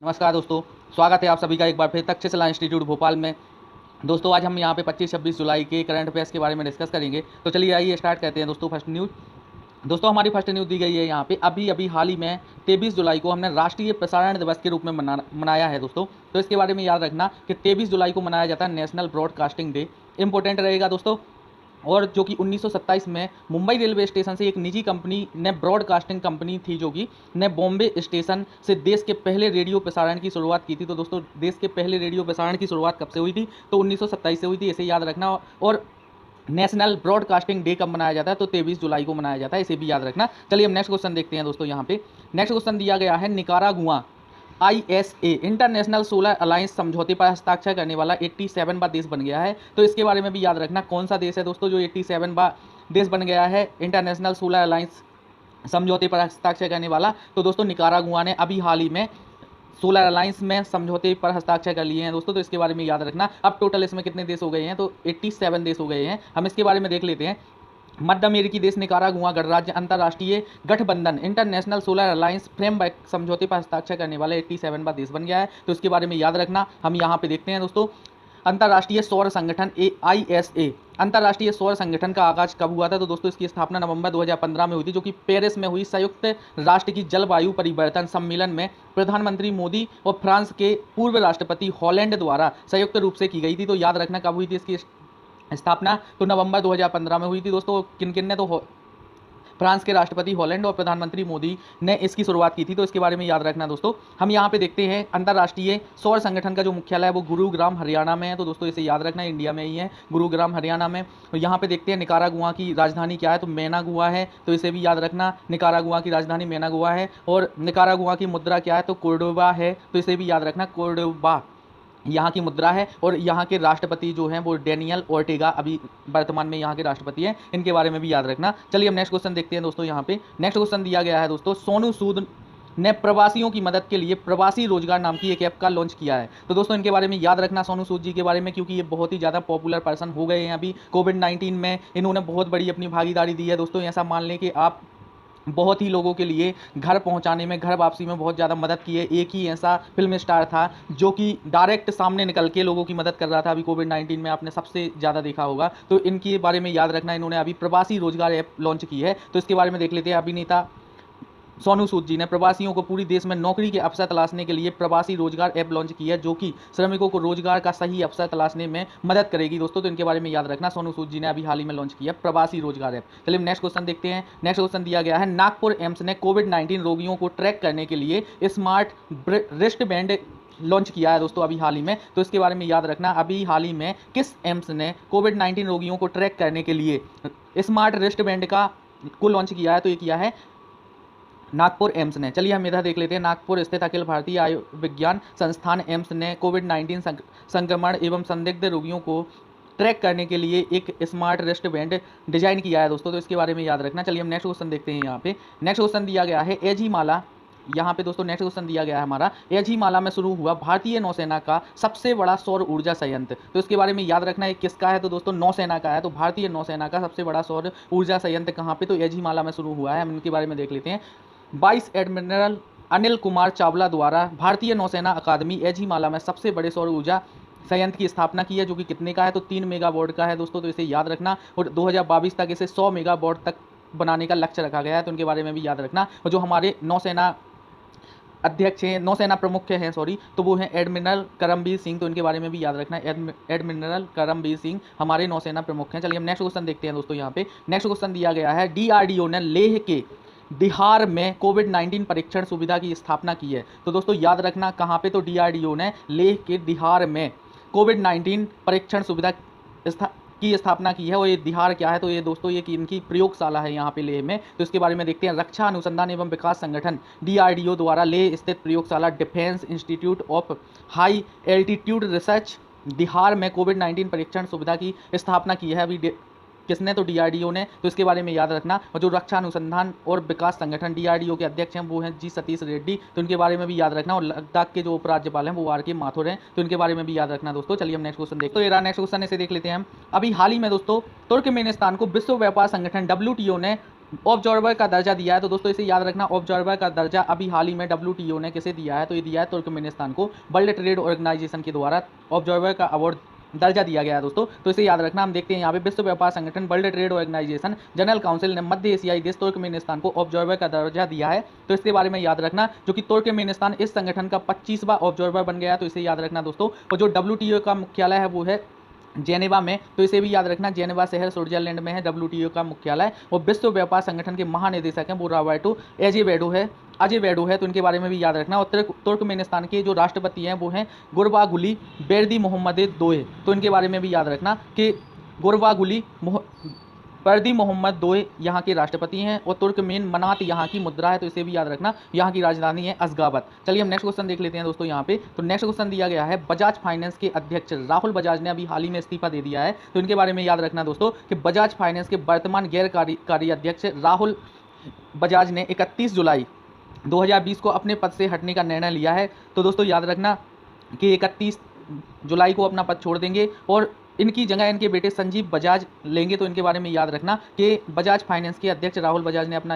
नमस्कार दोस्तों, स्वागत है आप सभी का एक बार फिर तक्षशिला इंस्टीट्यूट भोपाल में। दोस्तों आज हम यहाँ पे 25-26 जुलाई के करंट अफेयर्स के बारे में डिस्कस करेंगे। तो चलिए आइए स्टार्ट करते हैं दोस्तों। फर्स्ट न्यूज़ दोस्तों, हमारी फर्स्ट न्यूज़ दी गई है यहाँ पे अभी हाल ही में 23 जुलाई को हमने राष्ट्रीय प्रसारण दिवस के रूप में मनाया है दोस्तों। तो इसके बारे में याद रखना कि 23 जुलाई को मनाया जाता है नेशनल ब्रॉडकास्टिंग डे। इंपॉर्टेंट रहेगा दोस्तों। और जो कि 1927 में मुंबई रेलवे स्टेशन से एक निजी कंपनी ने ब्रॉडकास्टिंग कंपनी थी जो कि ने बॉम्बे स्टेशन से देश के पहले रेडियो प्रसारण की शुरुआत की थी। तो दोस्तों देश के पहले रेडियो प्रसारण की शुरुआत कब से हुई थी? तो 1927 से हुई थी, इसे याद रखना। और नेशनल ब्रॉडकास्टिंग डे कब मनाया जाता है? तो 23 जुलाई को मनाया जाता है, इसे भी याद रखना। चलिए हम नेक्स्ट क्वेश्चन देखते हैं दोस्तों। यहाँ पे नेक्स्ट क्वेश्चन दिया गया है Nicaragua ISA international solar alliance समझौते पर हस्ताक्षर करने वाला 87वां देश बन गया है। तो इसके बारे में भी याद रखना कौन सा देश है दोस्तों जो 87वां देश बन गया है इंटरनेशनल सोलर अलायंस समझौते पर हस्ताक्षर करने वाला। तो दोस्तों निकारागुआ ने अभी हाल ही में सोलर अलायंस में समझौते पर हस्ताक्षर कर लिए हैं दोस्तों। तो इसके बारे में याद रखना। अब टोटल इसमें कितने देश हो गए हैं? तो 87 देश हो गए हैं। हम इसके बारे में देख लेते हैं। मध्य अमेरिकी देश निकारागुआ गणराज्य अंतर्राष्ट्रीय गठबंधन इंटरनेशनल सोलर अलायंस फ्रेमवर्क समझौते पर हस्ताक्षर करने वाला 87वां देश बन गया है। तो इसके बारे में याद रखना। हम यहाँ पे देखते हैं दोस्तों, अंतर्राष्ट्रीय सौर संगठन ISA अंतर्राष्ट्रीय सौर संगठन का आगाज कब हुआ था? तो दोस्तों इसकी स्थापना नवंबर 2015 में हुई थी, जो कि पेरिस में हुई संयुक्त राष्ट्र की जलवायु परिवर्तन सम्मेलन में प्रधानमंत्री मोदी और फ्रांस के पूर्व राष्ट्रपति हॉलैंड द्वारा संयुक्त रूप से की गई थी। तो याद रखना कब हुई थी इसकी स्थापना? तो नवंबर 2015 में हुई थी दोस्तों। किन किन ने? तो फ्रांस के राष्ट्रपति हॉलैंड और प्रधानमंत्री मोदी ने इसकी शुरुआत की थी। तो इसके बारे में याद रखना दोस्तों। हम यहाँ पे देखते हैं अंतर्राष्ट्रीय सौर संगठन का जो मुख्यालय है वो गुरुग्राम हरियाणा में है। तो दोस्तों इसे याद रखना, इंडिया में ही है, गुरुग्राम हरियाणा में। तो यहाँ पे देखते हैं निकारागुआ की राजधानी क्या है? तो मैनागुआ है। तो इसे भी याद रखना, निकारागुआ की राजधानी मैनागुआ है। और निकारागुआ की मुद्रा क्या है? तो कोर्डोबा है। तो इसे भी याद रखना, कोर्डोबा यहाँ की मुद्रा है। और यहाँ के राष्ट्रपति जो हैं वो डेनियल ओर्टेगा अभी वर्तमान में यहाँ के राष्ट्रपति हैं। इनके बारे में भी याद रखना। चलिए हम नेक्स्ट क्वेश्चन देखते हैं दोस्तों। यहाँ पे नेक्स्ट क्वेश्चन दिया गया है दोस्तों, सोनू सूद ने प्रवासियों की मदद के लिए प्रवासी रोजगार नाम की एक ऐप का लॉन्च किया है। तो दोस्तों इनके बारे में याद रखना, सोनू सूद जी के बारे में, क्योंकि ये बहुत ही ज़्यादा पॉपुलर पर्सन हो गए हैं अभी कोविड-19 में। इन्होंने बहुत बड़ी अपनी भागीदारी दी है दोस्तों। ऐसा मान लें कि आप बहुत ही लोगों के लिए घर पहुंचाने में, घर वापसी में बहुत ज़्यादा मदद की है। एक ही ऐसा फिल्म स्टार था जो कि डायरेक्ट सामने निकल के लोगों की मदद कर रहा था अभी कोविड-19 में, आपने सबसे ज़्यादा देखा होगा। तो इनके बारे में याद रखना, इन्होंने अभी प्रवासी रोजगार ऐप लॉन्च की है। तो इसके बारे में देख लेते हैं। अभिनेता सोनू सूद जी ने प्रवासियों को पूरी देश में नौकरी के अवसर तलाशने के लिए प्रवासी रोजगार ऐप लॉन्च की है, जो कि श्रमिकों को रोजगार का सही अवसर तलाशने में मदद करेगी दोस्तों। तो इनके बारे में याद रखना, सोनू सूद जी ने अभी हाल ही में लॉन्च किया प्रवासी रोजगार ऐप। चलिए नेक्स्ट क्वेश्चन देखते हैं। नेक्स्ट क्वेश्चन दिया गया है, नागपुर एम्स ने कोविड-19 रोगियों को ट्रैक करने के लिए स्मार्ट रिस्ट बैंड लॉन्च किया है दोस्तों अभी हाल ही में। तो इसके बारे में याद रखना, अभी हाल ही में किस एम्स ने कोविड-19 रोगियों को ट्रैक करने के लिए स्मार्ट रिस्ट बैंड को लॉन्च किया है? तो ये किया है नागपुर एम्स ने। चलिए हम इधर देख लेते हैं। नागपुर स्थित अखिल भारतीय आयुर्विज्ञान संस्थान एम्स ने कोविड-19 संक्रमण एवं संदिग्ध रोगियों को ट्रैक करने के लिए एक स्मार्ट रिस्ट बैंड डिजाइन किया है दोस्तों। तो इसके बारे में याद रखना। चलिए हम नेक्स्ट क्वेश्चन देखते हैं। यहाँ पे नेक्स्ट क्वेश्चन दिया गया है, एझीमाला। यहाँ पे दोस्तों नेक्स्ट क्वेश्चन दिया गया है हमारा, एझीमाला में शुरू हुआ भारतीय नौसेना का सबसे बड़ा सौर ऊर्जा संयंत्र। तो इसके बारे में याद रखना, ये किसका है? तो दोस्तों नौसेना का है। तो भारतीय नौसेना का सबसे बड़ा सौर ऊर्जा संयंत्र कहाँ पे? तो एझीमाला में शुरू हुआ है। हम इनके बारे में देख लेते हैं। वाइस एडमिरल अनिल कुमार चावला द्वारा भारतीय नौसेना अकादमी एझीमाला में सबसे बड़े सौर ऊर्जा संयंत्र की स्थापना की है, जो कि कितने का है? तो 3 मेगावाट का है दोस्तों। तो इसे याद रखना। और 2022 तक इसे 100 मेगावाट तक बनाने का लक्ष्य रखा गया है। तो उनके बारे में भी याद रखना। और जो हमारे नौसेना अध्यक्ष हैं, नौसेना प्रमुख हैं सॉरी, तो वो हैं एडमिरल करमबीर सिंह। तो इनके बारे में भी याद रखना, एडमिरल करमबीर सिंह हमारे नौसेना प्रमुख हैं। चलिए हम नेक्स्ट क्वेश्चन देखते हैं दोस्तों। यहाँ पे नेक्स्ट क्वेश्चन दिया गया है, DRDO ने लेह के बिहार में कोविड-19 परीक्षण सुविधा की स्थापना की है। तो दोस्तों याद रखना कहाँ पे? तो DRDO ने लेह के बिहार में कोविड-19 परीक्षण सुविधा की स्थापना की है। और ये बिहार क्या है? तो ये दोस्तों ये कि इनकी प्रयोगशाला है यहाँ पे लेह में। तो इसके बारे में देखते हैं। रक्षा अनुसंधान एवं विकास संगठन DRDO द्वारा लेह स्थित प्रयोगशाला defence institute of high altitude research Bihar में कोविड-19 परीक्षण सुविधा की स्थापना की है अभी किसने? तो DRDO ने। तो इसके बारे में याद रखना। और जो रक्षा अनुसंधान और विकास संगठन DRDO के अध्यक्ष हैं वो हैं जी सतीश रेड्डी। तो इनके बारे में भी याद रखना। और लद्दाख के जो उपराज्यपाल हैं वो RK माथुर हैं। तो इनके बारे में भी याद रखना दोस्तों। चलिए हम नेक्स्ट क्वेश्चन देखते हैं। तो ये रहा नेक्स्ट क्वेश्चन, इसे देख लेते हैं हम। अभी हाल ही में दोस्तों तुर्कमेनिस्तान को विश्व व्यापार संगठन WTO ने ऑब्जर्वर का दर्जा दिया है। तो दोस्तों इसे याद रखना, ऑब्जर्वर का दर्जा अभी हाल ही में WTO ने किसे दिया है, तो ये दिया है तुर्कमेनिस्तान को। वर्ल्ड ट्रेड ऑर्गेनाइजेशन के द्वारा ऑब्जर्वर का अवार्ड दर्जा दिया गया है दोस्तों। तो इसे याद रखना। हम देखते हैं यहाँ पे विश्व व्यापार संगठन, world trade organisation, general council ने मध्य एशियाई देश तुर्कमेनिस्तान को ऑब्जर्वर का दर्जा दिया है। तो इसके बारे में याद रखना, जो कि तुर्कमेनिस्तान इस संगठन का 25वां ऑब्जर्वर बन गया है। तो इसे याद रखना दोस्तों। और जो WTO का मुख्यालय है वो है जेनेवा में। तो इसे भी याद रखना, जेनेवा शहर स्विट्जरलैंड में है WTO का मुख्यालय। और विश्व व्यापार संगठन के महानिदेशक हैं वो रॉबर्टो अजेवेडो है। तो इनके बारे में भी याद रखना। और तुर्कमेनिस्तान के जो राष्ट्रपति हैं वो हैं गुरबागुली बेर्दिमुहम्मदोए। तो इनके बारे में भी याद रखना कि गुरबागुली बेर्दिमुहम्मदोए यहाँ के राष्ट्रपति हैं। और तुर्कमेन मनात यहाँ की मुद्रा है। तो इसे भी याद रखना, यहाँ की राजधानी है अशगाबत। चलिए हम नेक्स्ट क्वेश्चन देख लेते हैं दोस्तों यहाँ पे। तो नेक्स्ट क्वेश्चन दिया गया है, बजाज फाइनेंस के अध्यक्ष राहुल बजाज ने अभी हाल ही में इस्तीफा दे दिया है। तो इनके बारे में याद रखना दोस्तों कि बजाज फाइनेंस के वर्तमान गैर कार्य अध्यक्ष राहुल बजाज ने 31 जुलाई 2020 को अपने पद से हटने का निर्णय लिया है। तो दोस्तों याद रखना कि 31 जुलाई को अपना पद छोड़ देंगे और इनकी जगह इनके बेटे संजीव बजाज लेंगे। तो इनके बारे में याद रखना कि बजाज फाइनेंस के अध्यक्ष राहुल बजाज ने अपना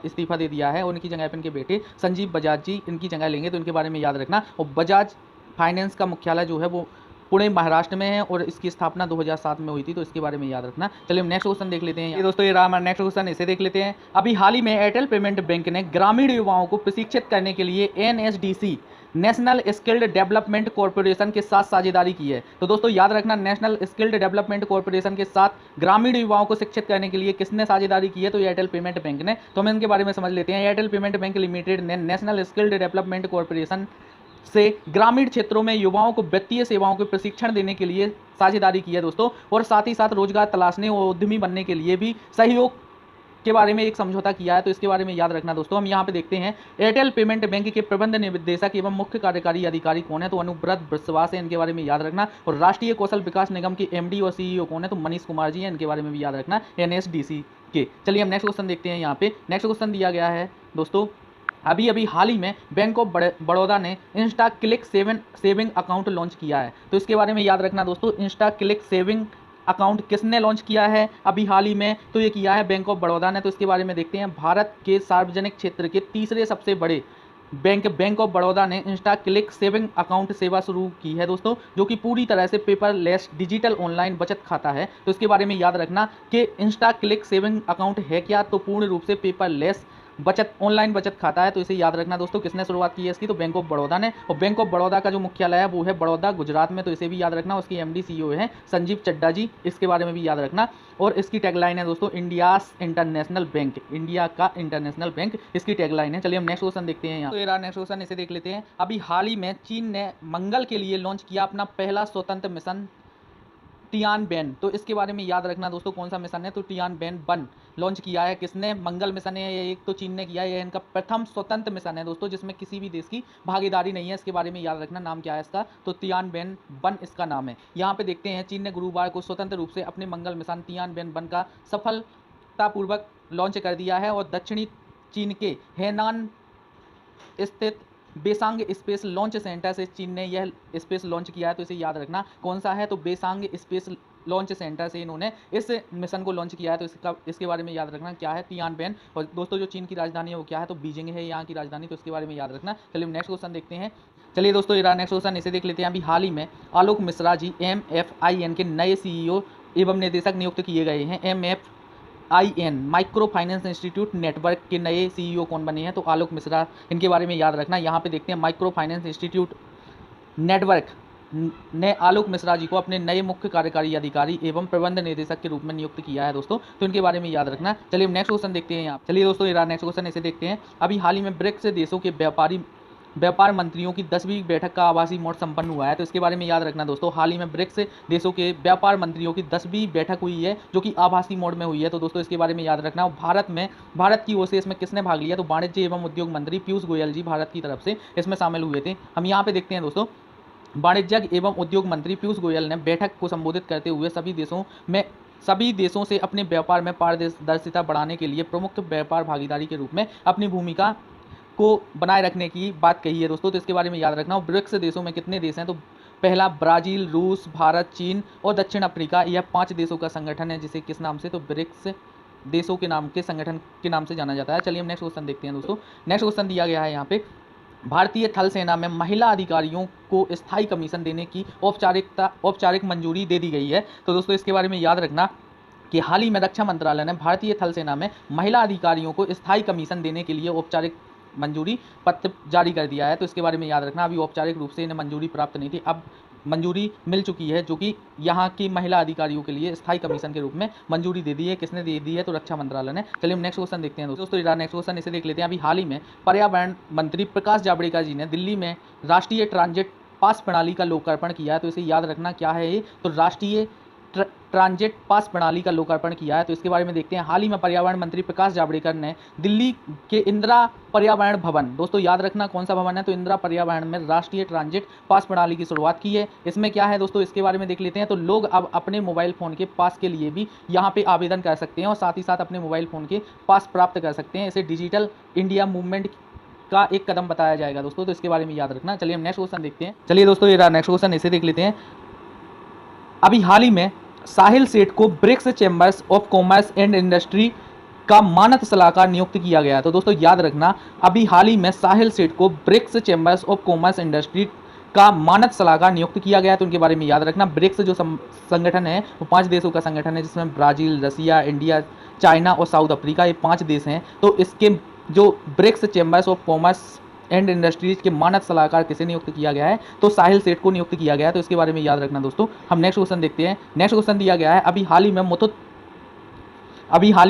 इस्तीफा दे दिया है और इनकी जगह पर इनके बेटे संजीव बजाज जी इनकी जगह लेंगे। तो इनके बारे में याद रखना। और बजाज फाइनेंस का मुख्यालय जो है वो पुणे महाराष्ट्र में है और इसकी स्थापना 2007 में हुई थी। तो इसके बारे में याद रखना। चलिए हम नेक्स्ट क्वेश्चन देख लेते हैं। ये दोस्तों ये रहा हमारा नेक्स्ट क्वेश्चन, इसे देख लेते हैं। अभी हाल ही में एयरटेल पेमेंट बैंक ने ग्रामीण युवाओं को प्रशिक्षित करने के लिए NSDC national skilled development corporation के साथ साझेदारी की है। तो दोस्तों याद रखना, नेशनल स्किल्ड डेवलपमेंट कॉर्पोरेशन के साथ ग्रामीण युवाओं को शिक्षित करने के लिए किसने साझेदारी की है, तो एयरटेल पेमेंट बैंक ने। तो हम इनके बारे में समझ लेते हैं। एयरटेल पेमेंट बैंक लिमिटेड ने नेशनल स्किल्ड डेवलपमेंट कॉर्पोरेशन से ग्रामीण क्षेत्रों में युवाओं को वित्तीय सेवाओं के प्रशिक्षण देने के लिए साझेदारी की है दोस्तों। और साथ ही साथ रोजगार तलाशने और उद्यमी बनने के लिए भी सहयोग के बारे में एक समझौता किया है। तो इसके बारे में याद रखना दोस्तों। हम यहाँ पे देखते हैं एयरटेल पेमेंट बैंक के प्रबंध निदेशक एवं मुख्य कार्यकारी अधिकारी कौन है, तो अनुव्रत विश्वास है, इनके बारे में याद रखना। और राष्ट्रीय कौशल विकास निगम के MD और CEO कौन है, तो मनीष कुमार जी हैं, इनके बारे में भी याद रखना NSDC के। चलिए हम नेक्स्ट क्वेश्चन देखते हैं। यहाँ पे नेक्स्ट क्वेश्चन दिया गया है दोस्तों, अभी हाल ही में बैंक ऑफ बड़ौदा ने Insta click saving account launch किया है। तो इसके बारे में याद रखना दोस्तों, इंस्टा क्लिक सेविंग अकाउंट किसने लॉन्च किया है अभी हाल ही में, तो ये किया है बैंक ऑफ बड़ौदा ने। तो इसके बारे में देखते हैं। भारत के सार्वजनिक क्षेत्र के तीसरे सबसे बड़े बैंक ऑफ बड़ौदा ने इंस्टा क्लिक सेविंग अकाउंट सेवा शुरू की है दोस्तों, जो कि पूरी तरह से पेपरलेस डिजिटल ऑनलाइन बचत खाता है। तो इसके बारे में याद रखना कि इंस्टा क्लिक सेविंग अकाउंट है क्या, तो पूर्ण रूप से पेपरलेस ऑनलाइन बचत खाता है। तो इसे याद रखना दोस्तों, किसने शुरुआत की है इसकी, तो बैंक ऑफ बड़ौदा ने। और बैंक ऑफ बड़ौदा का जो मुख्यालय है वो है बड़ौदा गुजरात में। तो इसे भी याद रखना। उसकी MD CEO है संजीव चड्डा जी, इसके बारे में भी याद रखना। और इसकी टैगलाइन है दोस्तों, इंडियाज इंटरनेशनल बैंक, इंडिया का इंटरनेशनल बैंक इसकी टैगलाइन है। चलिए हम नेक्स्ट क्वेश्चन देखते हैं यहाँ। तो ये रहा नेक्स्ट क्वेश्चन, इसे देख लेते हैं। अभी हाल ही में चीन ने मंगल के लिए लॉन्च किया अपना पहला स्वतंत्र मिशन टियानबेन। तो इसके बारे में याद रखना दोस्तों, कौन सा मिशन है, तो टियानबेन लॉन्च किया है किसने, मंगल मिशन है ये, एक तो चीन ने किया है। ये इनका प्रथम स्वतंत्र मिशन है दोस्तों, जिसमें किसी भी देश की भागीदारी नहीं है। इसके बारे में याद रखना, नाम क्या है इसका, तो टियानबेन इसका नाम है। यहाँ पे देखते हैं, चीन ने गुरुवार को स्वतंत्र रूप से अपने मंगल मिशन टियानबेन का सफलतापूर्वक लॉन्च कर दिया है। और दक्षिणी चीन के हेनान स्थित बेसांग स्पेस लॉन्च सेंटर से चीन ने यह स्पेस लॉन्च किया है। तो इसे याद रखना, कौन सा है, तो बेसांग स्पेस लॉन्च सेंटर से इन्होंने इस मिशन को लॉन्च किया है। तो इसके बारे में याद रखना क्या है, टियानबेन। और दोस्तों जो चीन की राजधानी है वो क्या है, तो बीजिंग है यहाँ की राजधानी। तो इसके बारे में याद रखना। चलिए नेक्स्ट क्वेश्चन देखते हैं। चलिए दोस्तों ये नेक्स्ट क्वेश्चन, इसे देख लेते हैं। अभी हाल ही में आलोक मिश्रा जी MFIN के नए CEO एवं निदेशक नियुक्त किए गए हैं। MFIN micro finance institute network के नए CEO कौन बने हैं, तो आलोक मिश्रा, इनके बारे में याद रखना। यहाँ पे देखते हैं, माइक्रो फाइनेंस इंस्टीट्यूट नेटवर्क ने आलोक मिश्रा जी को अपने नए मुख्य कार्यकारी अधिकारी एवं प्रबंध निदेशक के रूप में नियुक्त किया है दोस्तों। तो इनके बारे में याद रखना। चलिए नेक्स्ट क्वेश्चन देखते हैं यहाँ। चलिए दोस्तों ये नेक्स्ट क्वेश्चन, इसे देखते हैं। अभी हाल ही में ब्रिक्स देशों के व्यापार मंत्रियों की 10वीं बैठक का आभासी मोड संपन्न हुआ है। तो इसके बारे में याद रखना दोस्तों, हाल ही में ब्रिक्स देशों के व्यापार मंत्रियों की 10वीं बैठक हुई है, जो कि आभासी मोड में हुई है। तो दोस्तों इसके बारे में याद रखना। भारत की ओर से इसमें किसने भाग लिया, तो वाणिज्य एवं उद्योग मंत्री पीयूष गोयल जी भारत की तरफ से इसमें शामिल हुए थे। हम यहाँ पे देखते हैं दोस्तों, वाणिज्य एवं उद्योग मंत्री पीयूष गोयल ने बैठक को संबोधित करते हुए सभी देशों से अपने व्यापार में पारदर्शिता बढ़ाने के लिए प्रमुख व्यापार भागीदारी के रूप में अपनी भूमिका को बनाए रखने की बात कही है दोस्तों। तो इसके बारे में याद रखना। ब्रिक्स देशों में कितने देश हैं, तो पहला ब्राज़ील, रूस, भारत, चीन और दक्षिण अफ्रीका, यह 5 देशों का संगठन है, जिसे किस नाम से, तो ब्रिक्स देशों के नाम के संगठन के नाम से जाना जाता है। चलिए हम नेक्स्ट क्वेश्चन देखते हैं दोस्तों। नेक्स्ट क्वेश्चन दिया गया है यहाँ पे, भारतीय थल सेना में महिला अधिकारियों को स्थायी कमीशन देने की औपचारिक मंजूरी दे दी गई है। तो दोस्तों इसके बारे में याद रखना कि हाल ही में रक्षा मंत्रालय ने भारतीय थल सेना में महिला अधिकारियों को स्थायी कमीशन देने के लिए औपचारिक मंजूरी पत्र जारी कर दिया है। तो इसके बारे में याद रखना, अभी औपचारिक रूप से इन्हें मंजूरी प्राप्त नहीं थी, अब मंजूरी मिल चुकी है, जो कि यहाँ की महिला अधिकारियों के लिए स्थायी कमीशन के रूप में मंजूरी दे दी है। किसने दे दी है? तो रक्षा मंत्रालय ने। चलिए हम नेक्स्ट क्वेश्चन देखते हैं दोस्तों। नेक्स्ट क्वेश्चन इसे देख लेते हैं। अभी हाल ही में पर्यावरण मंत्री प्रकाश जावड़ेकर जी ने दिल्ली में राष्ट्रीय ट्रांजिट पास प्रणाली का लोकार्पण किया है। तो इसे याद रखना, क्या है ये? तो राष्ट्रीय ट्रांजिट पास प्रणाली का लोकार्पण किया है। तो इसके बारे में देखते हैं। हाल ही में पर्यावरण मंत्री प्रकाश जावड़ेकर ने दिल्ली के इंदिरा पर्यावरण भवन, दोस्तों याद रखना कौन सा भवन है? तो इंदिरा पर्यावरण में राष्ट्रीय ट्रांजिट पास प्रणाली की शुरुआत की है। इसमें क्या है दोस्तों, इसके बारे में देख लेते हैं। तो लोग अब अपने मोबाइल फ़ोन के पास के लिए भी यहाँ पे आवेदन कर सकते हैं और साथ ही साथ अपने मोबाइल फ़ोन के पास प्राप्त कर सकते हैं। इसे डिजिटल इंडिया मूवमेंट का एक कदम बताया जाएगा दोस्तों। तो इसके बारे में याद रखना। चलिए हम नेक्स्ट क्वेश्चन देखते हैं। चलिए दोस्तों, ये रहा नेक्स्ट क्वेश्चन, इसे देख लेते हैं। अभी हाल ही में साहिल सेठ को BRICS chambers of commerce and industry का मानद सलाहकार नियुक्त किया गया। तो दोस्तों याद रखना, अभी हाल ही में साहिल सेठ को BRICS chambers of commerce industry का मानद सलाहकार नियुक्त किया गया। तो उनके बारे में याद रखना। ब्रिक्स जो संगठन है वो 5 देशों का संगठन है, जिसमें ब्राज़ील, रसिया, इंडिया, चाइना और साउथ अफ्रीका, ये 5 देश हैं। तो इसके जो BRICS chambers of commerce and industries के मानद सलाहकार किसे नियुक्त किया गया है? तो साहिल सेठ को नियुक्त किया गया है। तो इसके बारे में याद रखना दोस्तों। हम नेक्स्ट क्वेश्चन देखते हैं। नेक्स्ट क्वेश्चन दिया गया है, अभी हाल ही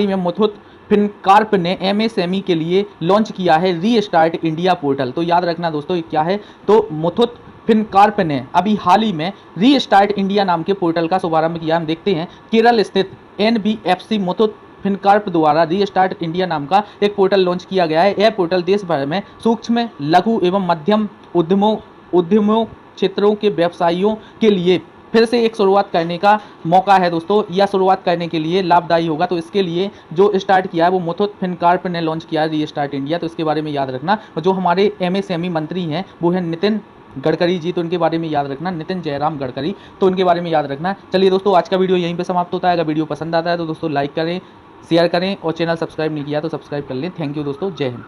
में मुथूट फिनकॉर्प ने एमएसएमई के लिए लॉन्च किया है रीस्टार्ट इंडिया पोर्टल। तो याद रखना दोस्तों, ये क्या है? तो मुथूट फिनकॉर्प ने अभी हाल ही में रीस्टार्ट इंडिया नाम के पोर्टल का शुभारंभ किया। हम देखते हैं, केरल स्थित एनबीएफसी मुथूट फिनकॉर्प द्वारा रीस्टार्ट इंडिया नाम का एक पोर्टल लॉन्च किया गया है। यह पोर्टल देश भर में सूक्ष्म, लघु एवं मध्यम उद्यमों क्षेत्रों के व्यवसायियों के लिए फिर से एक शुरुआत करने का मौका है दोस्तों, या शुरुआत करने के लिए लाभदायी होगा। तो इसके लिए जो स्टार्ट किया है वो मुथूट फिनकॉर्प ने लॉन्च किया है, रीस्टार्ट इंडिया। तो इसके बारे में याद रखना। जो हमारे एमएसएमई मंत्री हैं वो है नितिन गडकरी जी। तो उनके बारे में याद रखना, नितिन जयराम गडकरी। तो उनके बारे में याद रखना। चलिए दोस्तों, आज का वीडियो यहीं पे समाप्त होता है। अगर वीडियो पसंद आता है तो दोस्तों लाइक करें, शेयर करें और चैनल सब्सक्राइब नहीं किया तो सब्सक्राइब कर लें। थैंक यू दोस्तों, जय हिंद।